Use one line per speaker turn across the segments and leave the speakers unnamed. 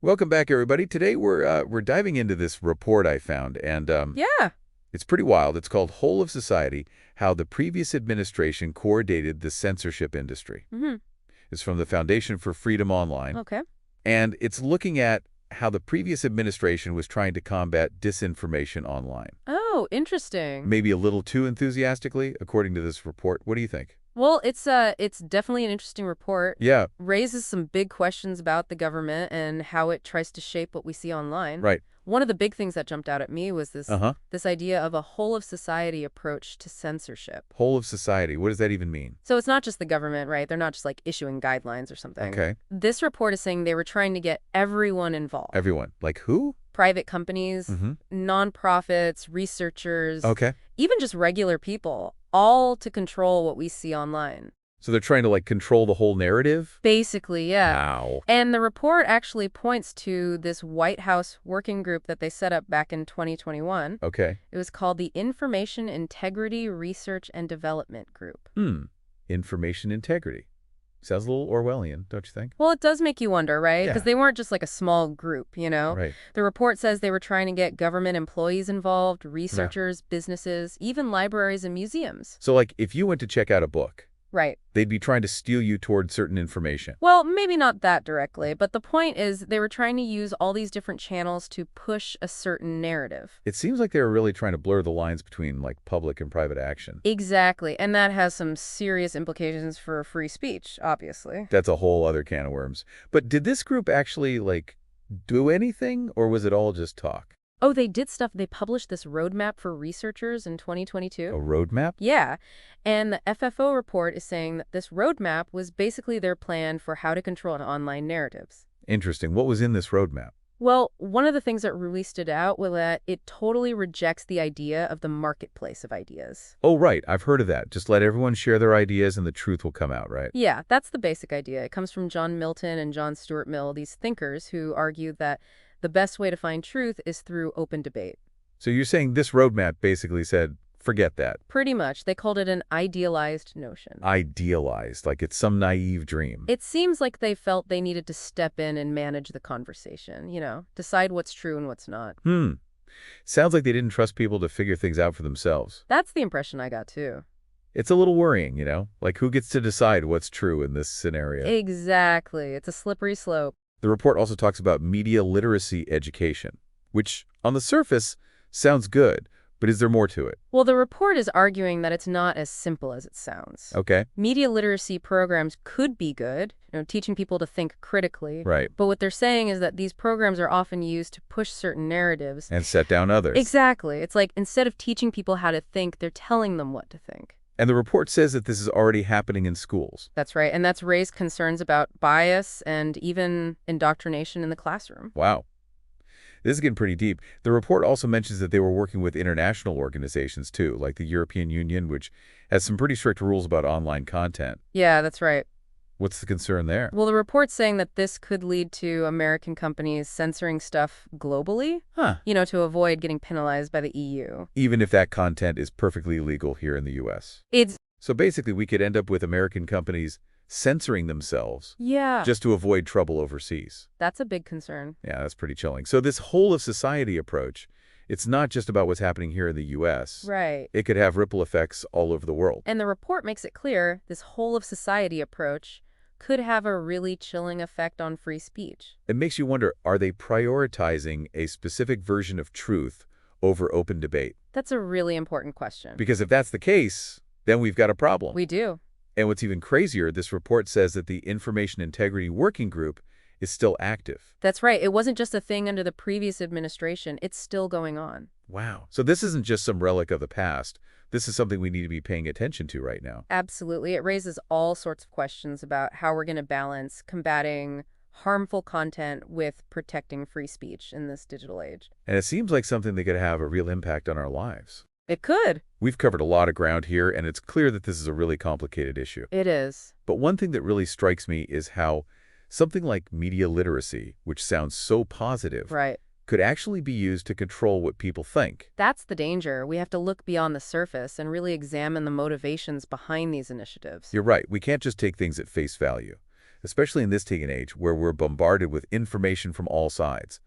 Welcome back, everybody. Today we're diving into this report I found, and
Yeah.
it's pretty wild. It's called "Whole of Society: How the Previous Administration Coordinated the Censorship Industry."
hmm
It's from the Foundation for Freedom Online,
Okay.
and it's looking at how the previous administration was trying to combat disinformation online.
Oh, interesting.
Maybe a little too enthusiastically, according to this report. What do you think?
Well, it's definitely an interesting report.
Yeah,
Raises some big questions about the government and how it tries to shape what we see online.
right.
One of the big things that jumped out at me was this
Uh-huh.
this idea of a whole of society approach to censorship.
Whole of society. What does that even mean?
So it's not just the government, right? They're not just like issuing guidelines or something.
Okay.
This report is saying they were trying to get everyone involved.
Everyone. Like who?
Private companies,
Mm-hmm.
nonprofits, researchers,
Okay.
even just regular people, all to control what we see online.
So they're trying to, like, control the whole narrative?
Basically, yeah.
Wow.
And the report actually points to this White House working group that they set up back in 2021.
Okay.
It was called the Information Integrity Research and Development Group.
Information integrity. Sounds a little Orwellian, don't you think?
Well, it does make you wonder, right?
Yeah.
Because they weren't just like a small group, you know?
Right.
The report says they were trying to get government employees involved, researchers, businesses, even libraries and museums.
So, like, if you went to check out a book,
Right.
they'd be trying to steal you toward certain information.
Well, maybe not that directly, but the point is they were trying to use all these different channels to push a certain narrative.
It seems like they were really trying to blur the lines between, like, public and private action.
Exactly, and that has some serious implications for free speech, obviously.
That's a whole other can of worms. But did this group actually, like, do anything, or was it all just talk?
Oh, they did stuff. They published this roadmap for researchers in
A
2022.
roadmap?
Yeah, and the FFO report is saying that this roadmap was basically their plan for how to control online narratives.
Interesting. What was in this roadmap?
Well, one of the things that really stood out was that it totally rejects the idea of the marketplace of ideas.
Oh, right. I've heard of that. Just let everyone share their ideas and the truth will come out, right?
Yeah, that's the basic idea. It comes from John Milton and John Stuart Mill, these thinkers who argued that the best way to find truth is through open debate.
So you're saying this roadmap basically said, forget that.
Pretty much, they called it an idealized notion.
Idealized, like it's some naive dream.
It seems like they felt they needed to step in and manage the conversation, decide what's true and what's not.
Sounds like they didn't trust people to figure things out for themselves.
That's the impression I got, too.
It's a little worrying, like who gets to decide what's true in this scenario?
Exactly. It's a slippery slope.
The report also talks about media literacy education, which on the surface sounds good, but is there more to it?
Well, the report is arguing that it's not as simple as it sounds.
Okay.
Media literacy programs could be good, teaching people to think critically.
Right.
But what they're saying is that these programs are often used to push certain narratives.
And set down others.
Exactly. It's like instead of teaching people how to think, they're telling them what to think.
And the report says that this is already happening in schools.
That's right. And that's raised concerns about bias and even indoctrination in the classroom.
Wow. This is getting pretty deep. The report also mentions that they were working with international organizations, too, like the European Union, which has some pretty strict rules about online content.
Yeah, that's right.
What's the concern there?
Well, the report's saying that this could lead to American companies censoring stuff globally,
Huh.
to avoid getting penalized by the EU.
Even if that content is perfectly legal here in the U.S.
It's,
So basically, we could end up with American companies censoring themselves
yeah,
just to avoid trouble overseas.
that's a big concern.
Yeah, that's pretty chilling. So this whole of society approach, it's not just about what's happening here in the U.S.
Right.
It could have ripple effects all over the world.
And the report makes it clear this whole of society approach could have a really chilling effect on free speech.
It makes you wonder, are they prioritizing a specific version of truth over open debate?
That's a really important question.
Because if that's the case, then we've got a problem.
We do.
And what's even crazier, this report says that the Information Integrity Working Group is still active.
That's right. It wasn't just a thing under the previous administration. It's still going on.
Wow. So this isn't just some relic of the past. This is something we need to be paying attention to right now.
Absolutely. It raises all sorts of questions about how we're going to balance combating harmful content with protecting free speech in this digital age.
And it seems like something that could have a real impact on our lives.
It could.
We've covered a lot of ground here, and it's clear that this is a really complicated issue.
It is.
But one thing that really strikes me is how something like media literacy, which sounds so positive,
Right.
could actually be used to control what people think.
That's the danger. We have to look beyond the surface and really examine the motivations behind these initiatives.
You're right. We can't just take things at face value. especially in this day and age where we're bombarded with information from all sides.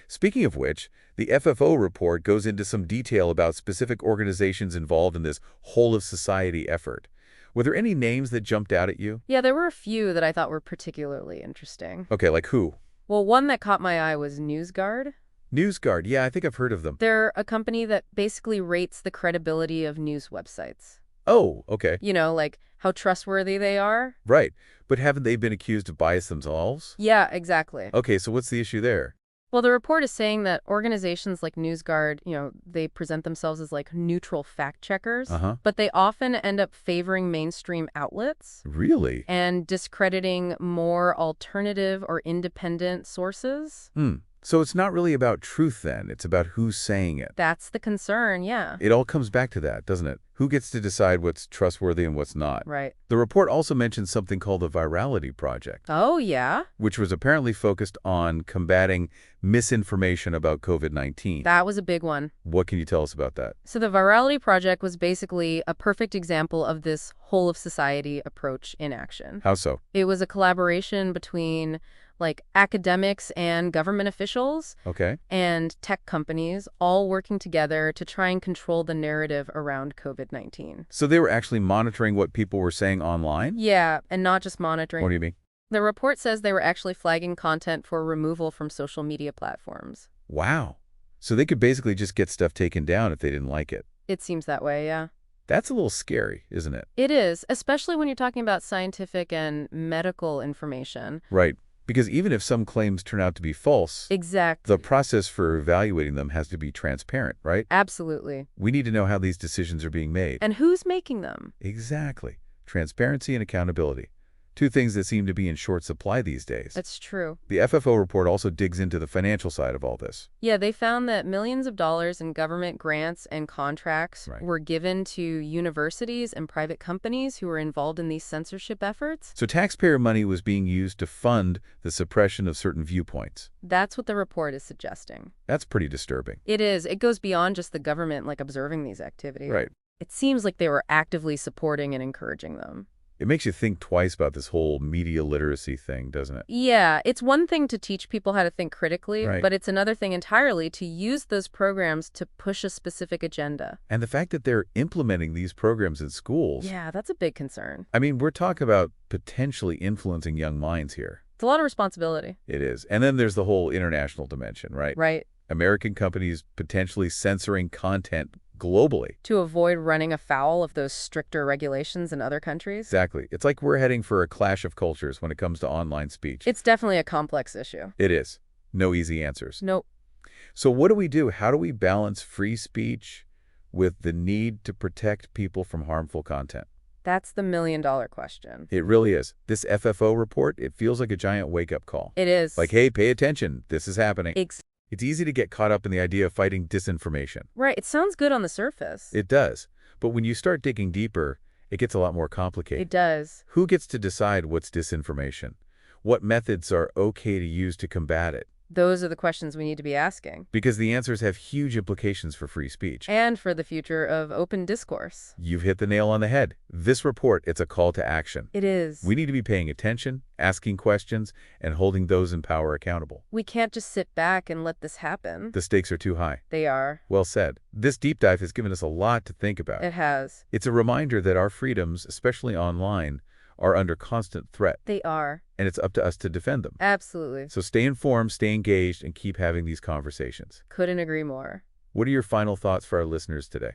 Speaking of which, the FFO report goes into some detail about specific organizations involved in this whole-of-society effort. Were there any names that jumped out at you?
Yeah, there were a few that I thought were particularly interesting.
Okay, like who?
Well, one that caught my eye was NewsGuard.
NewsGuard, yeah, I think I've heard of them.
They're a company that basically rates the credibility of news websites.
Oh, okay.
You know, like how trustworthy they are.
Right. But haven't they been accused of bias themselves?
Yeah, exactly.
Okay, so what's the issue there?
Well, the report is saying that organizations like NewsGuard, they present themselves as like neutral fact checkers,
Uh-huh.
but they often end up favoring mainstream outlets
Really?
and discrediting more alternative or independent sources.
So it's not really about truth then, it's about who's saying it.
That's the concern, yeah.
It all comes back to that, doesn't it? Who gets to decide what's trustworthy and what's not?
Right.
The report also mentions something called the Virality Project,
Oh, yeah?
which was apparently focused on combating misinformation about COVID-19.
That was a big one.
What can you tell us about that?
So the Virality Project was basically a perfect example of this whole-of-society approach in action.
How so?
It was a collaboration between like academics and government officials
Okay.
and tech companies all working together to try and control the narrative around COVID-19.
So they were actually monitoring what people were saying online?
Yeah, and not just monitoring.
What do you mean?
The report says they were actually flagging content for removal from social media platforms.
Wow. So they could basically just get stuff taken down if they didn't like it.
It seems that way, yeah.
That's a little scary, isn't it?
It is, especially when you're talking about scientific and medical information.
Right. Because even if some claims turn out to be false,
Exactly.
the process for evaluating them has to be transparent, right?
Absolutely.
We need to know how these decisions are being made.
And who's making them?
Exactly. Transparency and accountability. Two things that seem to be in short supply these days.
That's true.
The FFO report also digs into the financial side of all this.
Yeah, they found that millions of dollars in government grants and contracts
Right.
were given to universities and private companies who were involved in these censorship efforts.
So taxpayer money was being used to fund the suppression of certain viewpoints.
That's what the report is suggesting.
That's pretty disturbing.
It is. It goes beyond just the government like observing these activities.
Right.
It seems like they were actively supporting and encouraging them.
It makes you think twice about this whole media literacy thing, doesn't it?
Yeah, it's one thing to teach people how to think critically,
Right.
but it's another thing entirely to use those programs to push a specific agenda.
And the fact that they're implementing these programs in schools.
Yeah, that's a big concern.
I mean, we're talking about potentially influencing young minds here.
It's a lot of responsibility.
It is. And then there's the whole international dimension, right?
Right.
American companies potentially censoring content globally.
To avoid running afoul of those stricter regulations in other countries.
Exactly. It's like we're heading for a clash of cultures when it comes to online speech.
It's definitely a complex issue.
It is. No easy answers.
Nope.
So what do we do? How do we balance free speech with the need to protect people from harmful content?
That's the million-dollar question.
It really is. This FFO report, it feels like a giant wake-up call.
It is.
Like, hey, pay attention. This is happening.
Ex-
It's easy to get caught up in the idea of fighting disinformation.
right. It sounds good on the surface.
It does. But when you start digging deeper, it gets a lot more complicated.
It does.
Who gets to decide what's disinformation? What methods are okay to use to combat it?
Those are the questions we need to be asking.
Because the answers have huge implications for free speech.
And for the future of open discourse.
You've hit the nail on the head. This report, it's a call to action.
It is.
We need to be paying attention, asking questions, and holding those in power accountable.
We can't just sit back and let this happen.
The stakes are too high.
They are.
Well said. This deep dive has given us a lot to think about.
It has.
It's a reminder that our freedoms, especially online, are under constant threat,
They are.
and it's up to us to defend them.
Absolutely.
So stay informed, stay engaged, and keep having these conversations.
Couldn't agree more.
What are your final thoughts for our listeners today?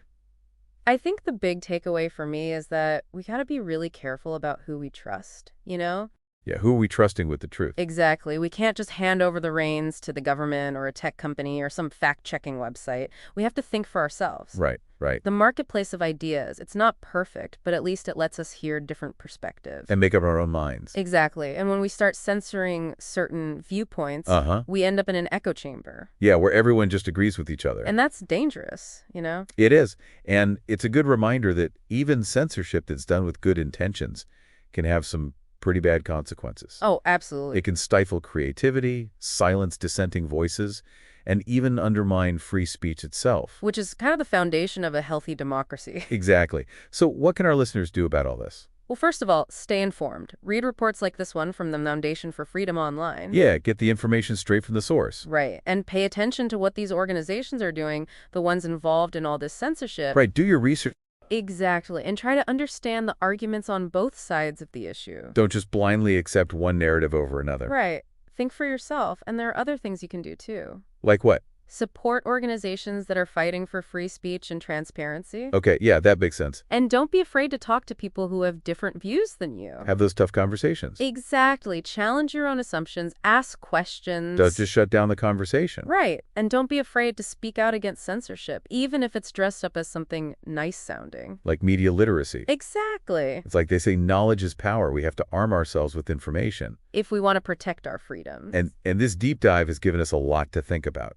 I think the big takeaway for me is that we got to be really careful about who we trust, you know?
Yeah, who are we trusting with the truth?
Exactly. We can't just hand over the reins to the government or a tech company or some fact-checking website. We have to think for ourselves.
Right, right.
The marketplace of ideas, it's not perfect, but at least it lets us hear different perspectives.
And make up our own minds.
Exactly. And when we start censoring certain viewpoints,
Uh-huh.
we end up in an echo chamber.
Yeah, where everyone just agrees with each other.
And that's dangerous, you know?
It is. And it's a good reminder that even censorship that's done with good intentions can have some pretty bad consequences.
Oh, absolutely.
It can stifle creativity, silence dissenting voices, and even undermine free speech itself.
Which is kind of the foundation of a healthy democracy.
Exactly. So what can our listeners do about all this?
Well, first of all, stay informed. Read reports like this one from the Foundation for Freedom Online.
Yeah, get the information straight from the source.
Right. And pay attention to what these organizations are doing, the ones involved in all this censorship.
Right, do your research.
Exactly. And try to understand the arguments on both sides of the issue.
Don't just blindly accept one narrative over another.
Right. Think for yourself, and there are other things you can do too.
Like what?
Support organizations that are fighting for free speech and transparency.
Okay, yeah, that makes sense.
And don't be afraid to talk to people who have different views than you.
Have those tough conversations.
Exactly. Challenge your own assumptions, ask questions.
Don't just shut down the conversation.
Right. And don't be afraid to speak out against censorship, even if it's dressed up as something nice sounding.
Like media literacy.
Exactly.
It's like they say knowledge is power. We have to arm ourselves with information.
If we want to protect our freedoms.
And this deep dive has given us a lot to think about.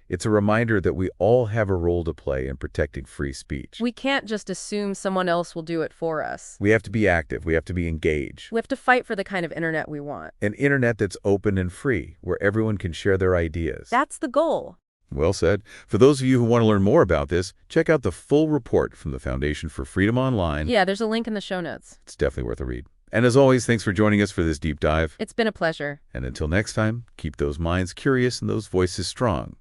It's a reminder that we all have a role to play in protecting free speech.
We can't just assume someone else will do it for us.
We have to be active. We have to be engaged.
We have to fight for the kind of internet we want.
An internet that's open and free, where everyone can share their ideas.
That's the goal.
Well said. For those of you who want to learn more about this, check out the full report from the Foundation for Freedom Online.
Yeah, there's a link in the show notes.
It's definitely worth a read. And as always, thanks for joining us for this deep dive.
It's been a pleasure.
And until next time, keep those minds curious and those voices strong.